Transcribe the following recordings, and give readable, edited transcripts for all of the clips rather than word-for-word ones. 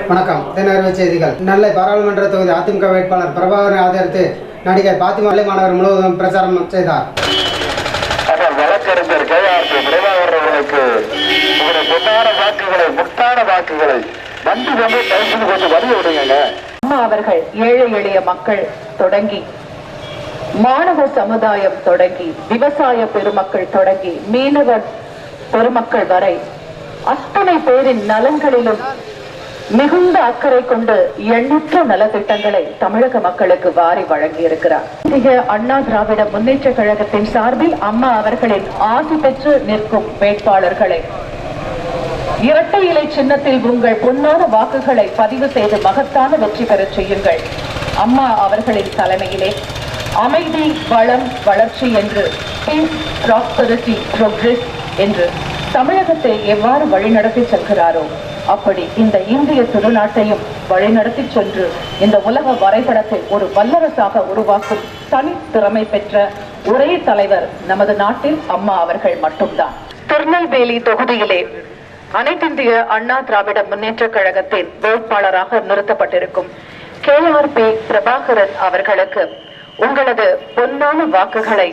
வணக்கம். தினகரன் செய்திகள். நெல்லை பாராளுமன்ற தொகுதி அதிமுக வேட்பாளர் பிரபாகரனை ஆதரித்து நடிகை பாத்திமா மாணவர் முழுவதும் பிரச்சாரம் செய்தார். வழக்கறிஞர் KRP பிரபாகர் அவர்களுக்கு முட்டான வாக்குகளை நன்றி கொண்டு கைது கொண்டு வழி விடுங்க. அம்மா அவர்கள் ஏழை எளிய மக்கள் தொடங்கி மாணவ சமுதாயம் தொடங்கி விவசாய பெருமக்கள் தொடங்கி மீனவர் பெருமக்கள் வரை அத்தனை பேரின் நலன்களிலும் மிகுந்த அக்கறை கொண்டு எண்ணற்ற நலத்திட்டங்களை தமிழக மக்களுக்கு வாரி வழங்கி இருக்கிறார். அண்ணா திராவிட முன்னேற்ற கழகத்தின் சார்பில் அம்மா அவர்களின் ஆசி பெற்று நிற்கும் வேட்பாளர்களை இரட்டை இலை சின்னத்தில் உங்கள் பொன்னான வாக்குகளை பதிவு செய்து மகத்தான வெற்றி பெற செய்யுங்கள். அம்மா அவர்களின் தலைமையிலே அமைதி, வளம், வளர்ச்சி என்று ப்ராஸ்பரிட்டி, ப்ரோக்ரஸ் என்று தமிழகத்தை எவ்வாறு வழிநடத்தி செல்கிறாரோ அப்படி இந்த இந்திய திருநாட்டையும் வழிநடத்தி சென்று இந்த உலக வரைபடத்தை ஒரு வல்லரசாக உருவாக்கும் தனி திறமை பெற்ற ஒரே தலைவர் நமது நாட்டில் அம்மா அவர்கள் மட்டும்தான். திருநெல்வேலி தொகுதியிலே அனைத்திந்திய அண்ணா திராவிட முன்னேற்ற கழகத்தின் வேட்பாளராக நிறுத்தப்பட்டிருக்கும் KRP பிரபாகரன் அவர்களுக்கு உங்களது பொன்னான வாக்குகளை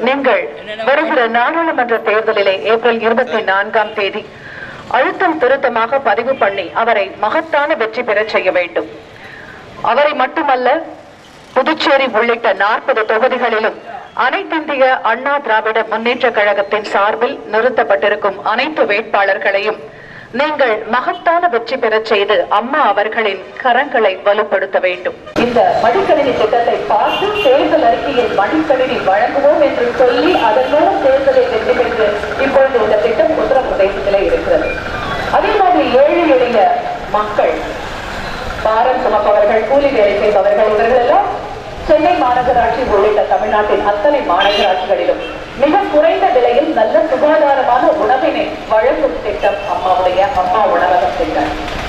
நீங்கள் வருகிற நாடாளுமன்ற தேர்தலிலே ஏப்ரல் 24ஆம் தேதி அழுத்தம் திருத்தமாக பதிவு பண்ணி அவரை மகத்தான வெற்றி பெற செய்ய வேண்டும். அவரை மட்டுமல்ல, புதுச்சேரி உள்ளிட்ட 40 தொகுதிகளிலும் அனைத்திந்திய அண்ணா திராவிட முன்னேற்ற கழகத்தின் சார்பில் நிறுத்தப்பட்டிருக்கும் அனைத்து வேட்பாளர்களையும் நீங்கள் மகத்தான வெற்றி பெற செய்து அம்மா அவர்களின் கரங்களை வலுப்படுத்த வேண்டும். இந்த மடிக்கணினி திட்டத்தை பார்த்து தேர்தல் அறிக்கையில் மடிக்கணினி வழங்குவோம் என்று சொல்லி அதன் மூலம் தேர்தலை வெற்றி பெற்று இப்பொழுது இந்த திட்டம் உத்தரப்பிரதேசத்திலே இருக்கிறது. அதே மாதிரி ஏழை எளிய மக்கள், பாரம் சுமப்பவர்கள், கூலி வேலை செய்பவர்கள், இவர்கள் எல்லாம் சென்னை மாநகராட்சி உள்ளிட்ட தமிழ்நாட்டின் அத்தனை மாநகராட்சிகளிலும் மிக குறைந்த விலையில் நல்ல சுகாதாரமான உணவினை வழங்கும் திட்டம் அம்மா உணவகம் திட்டம்.